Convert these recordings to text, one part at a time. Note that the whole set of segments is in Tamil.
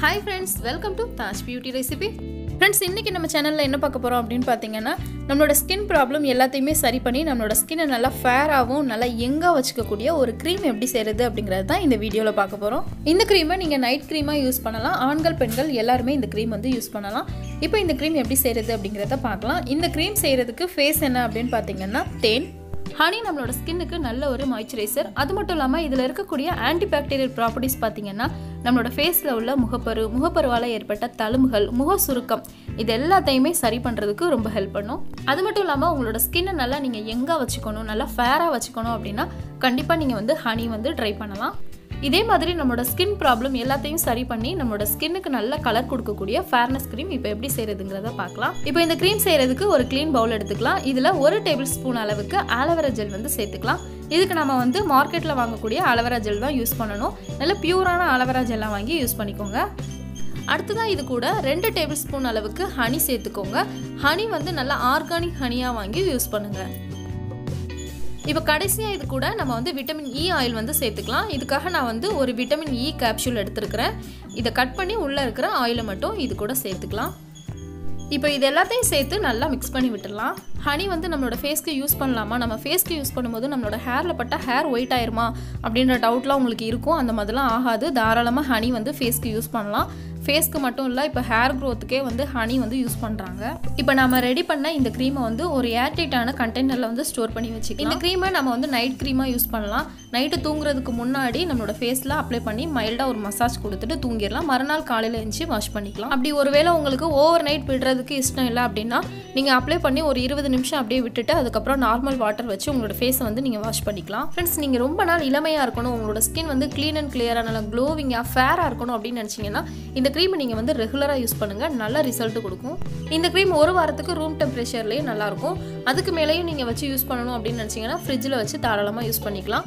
Hi friends, welcome to Taj Beauty Recipe. Friends, இன்னைக்கு நம்ம சேனல்ல என்ன பார்க்க போறோம் அப்படினு பாத்தீங்கன்னா நம்மளோட ஸ்கின் ப்ராப்ளம் எல்லாத்தையுமே சரி பண்ணி நம்மளோட ஸ்கின்னை நல்லா ஃபேர் ஆவும் நல்லா யங்கா வச்சுக்க கூடிய ஒரு க்ரீம் எப்படி செய்யறது அப்படிங்கறத தான் இந்த வீடியோல பார்க்க போறோம். இந்த க்ரீமை நீங்க நைட் க்ரீமா யூஸ் பண்ணலாம். ஆண்கள் பெண்கள் எல்லாரும் இந்த க்ரீம் வந்து யூஸ் பண்ணலாம். இப்போ இந்த க்ரீம் எப்படி செய்யறது அப்படிங்கறத பார்க்கலாம். இந்த க்ரீம் செய்யிறதுக்கு ஃபேஸ் என்ன அப்படினு பாத்தீங்கன்னா தேன் ஹனி நம்மளோட ஸ்கின்னுக்கு நல்ல ஒரு மாய்ஸ்சரைசர். அது மட்டும் இல்லாம இதுல இருக்கக்கூடிய ஆன்டிபாக்டீரியல் ப்ராப்பர்ட்டிஸ் பாத்தீங்கன்னா நம்மளோட ஃபேஸ்ல உள்ள முகப்பருவால ஏற்பட்ட தழும்புகள், முக சுருக்கம் இது எல்லாத்தையுமே சரி பண்றதுக்கு ரொம்ப ஹெல்ப் பண்ணும். அது மட்டும் இல்லாம உங்களோட ஸ்கின்னை நல்லா நீங்க யங்கா வச்சுக்கணும், நல்லா ஃபேரா வச்சுக்கணும் அப்படின்னா கண்டிப்பா நீங்க வந்து ஹனி வந்து ட்ரை பண்ணலாம். இதே மாதிரி நம்மளோட ஸ்கின் ப்ராப்ளம் எல்லாத்தையும் சரி பண்ணி நம்மளோட ஸ்கின்னுக்கு நல்ல கலர் கொடுக்கக்கூடிய ஃபேர்னஸ் க்ரீம் இப்போ எப்படி செய்யறதுங்கிறத பார்க்கலாம். இப்போ இந்த க்ரீம் செய்யறதுக்கு ஒரு க்ளீன் பவுல் எடுத்துக்கலாம். இதுல 1 டேபிள் ஸ்பூன் அளவுக்கு ஆலோவேரா ஜெல் வந்து சேர்த்துக்கலாம். இதுக்கு நம்ம வந்து மார்க்கெட்ல வாங்கக்கூடிய ஆலோவேரா ஜெல் தான் யூஸ் பண்ணணும். நல்ல பியூரான ஆலோவேரா ஜெல்லா வாங்கி யூஸ் பண்ணிக்கோங்க. அடுத்ததா இது கூட 2 டேபிள் ஸ்பூன் அளவுக்கு ஹனி சேர்த்துக்கோங்க. ஹனி வந்து நல்ல ஆர்கானிக் ஹனியா வாங்கி யூஸ் பண்ணுங்க. இப்போ கடைசியா இது கூட நம்ம வந்து விட்டமின் இ ஆயில் வந்து சேர்த்துக்கலாம். இதுக்காக நான் வந்து ஒரு விட்டமின் இ கேப்சூல் எடுத்துருக்கிறேன். இதை கட் பண்ணி உள்ள இருக்கிற ஆயிலை மட்டும் இது கூட சேர்த்துக்கலாம். இப்போ இது எல்லாத்தையும் சேர்த்து நல்லா மிக்ஸ் பண்ணி விட்டுடலாம். ஹனி வந்து நம்மளோட ஃபேஸ்க்கு யூஸ் பண்ணலாமா, நம்ம ஃபேஸ்க்கு யூஸ் பண்ணும்போது நம்மளோட ஹேரில் பட்ட ஹேர் ஒயிட் ஆயிருமா அப்படின்ற டவுட்லாம் உங்களுக்கு இருக்கும். அந்த மாதிரிலாம் ஆகாது. தாராளமாக ஹனி வந்து ஃபேஸ்க்கு யூஸ் பண்ணலாம். ஃபேஸ்க்கு மட்டும் இல்லை, இப்போ ஹேர் க்ரோத்துக்கே வந்து ஹனி வந்து யூஸ் பண்ணுறாங்க. இப்போ நம்ம ரெடி பண்ண இந்த க்ரீமை வந்து ஒரு ஏர்டைட்டான கண்டெய்னரில் வந்து ஸ்டோர் பண்ணி வச்சுக்கலாம். இந்த க்ரீமை நம்ம வந்து நைட் க்ரீமாக யூஸ் பண்ணலாம். நைட்டு தூங்குறதுக்கு முன்னாடி நம்மளோட ஃபேஸில் அப்ளை பண்ணி மைல்டாக ஒரு மசாஜ் கொடுத்துட்டு தூங்கிடலாம். மறுநாள் காலையில் எழுந்துச்சு வாஷ் பண்ணிக்கலாம். அப்படி ஒருவேளை உங்களுக்கு ஓவர் நைட் விடுறதுக்கு இஷ்டம் இல்லை அப்படின்னா நீங்கள் அப்ளை பண்ணி ஒரு 20 நிமிஷம் அப்படியே விட்டுட்டு அதுக்கப்புறம் நார்மல் வாட்டர் வச்சு உங்களோட ஃபேஸை வந்து நீங்கள் வாஷ் பண்ணிக்கலாம். ஃப்ரெண்ட்ஸ், நீங்கள் ரொம்ப நாள் இளமையாக இருக்கணும், உங்களோட ஸ்கின் வந்து க்ளீன் அண்ட் கிளியராக நல்லா க்ளோவிங்காக ஃபேராக இருக்கணும் அப்படின்னு நினச்சிங்கன்னா இந்த க்ரீமை நீங்கள் வந்து ரெகுலராக யூஸ் பண்ணுங்கள். நல்ல ரிசல்ட் கொடுக்கும். இந்த க்ரீம் ஒரு வாரத்துக்கு ரூம் டெம்பரேச்சர்லேயே நல்லாயிருக்கும். அதுக்கு மேலேயும் நீங்கள் வச்சு யூஸ் பண்ணணும் அப்படின்னு நினச்சிங்கன்னா ஃப்ரிட்ஜில் வச்சு தாராளமாக யூஸ் பண்ணிக்கலாம்.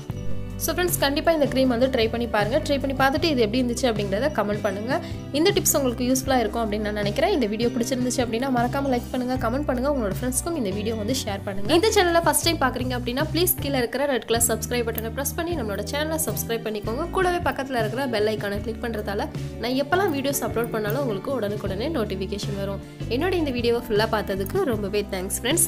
ஸோ ஃப்ரெண்ட்ஸ், கண்டிப்பாக இந்த க்ரீம் வந்து ட்ரை பண்ணி பாருங்கள். ட்ரை பண்ணி பார்த்துட்டு இது எப்படி இருந்துச்சு அப்படிங்கிறத கமெண்ட் பண்ணுங்கள். இந்த டிப்ஸ் உங்களுக்கு யூஸ்ஃபுல்லாக இருக்கும் அப்படின்னு நான் நினைக்கிறேன். இந்த வீடியோ பிடிச்சிருந்துச்சு அப்படின்னா மறக்காமல் லைக் பண்ணுங்கள், கமெண்ட் பண்ணுங்கள், உங்களோட ஃப்ரெண்ட்ஸ்க்கும் இந்த வீடியோ வந்து ஷேர் பண்ணுங்கள். இந்த சேனலை ஃபஸ்ட் டைம் பார்க்குறீங்க அப்படின்னா ப்ளீஸ் கீழே இருக்கிற ரெட் கலர் சப்ஸ்கிரைப் பட்டனை ப்ரெஸ் பண்ணி நம்மளோட சேனலை சப்ஸ்கிரைப் பண்ணிக்கோங்க. கூடவே பக்கத்தில் இருக்கிற பெல் ஐக்கானை கிளிக் பண்ணுறதால நான் எப்போல்லாம் வீடியோஸ் அப்லோட் பண்ணாலும் உங்களுக்கு உடனுக்குடனே நோட்டிஃபிகேஷன் வரும். என்னோட இந்த வீடியோவை ஃபுல்லாக பார்த்ததுக்கு ரொம்பவே தேங்க்ஸ் ஃப்ரெண்ட்ஸ்.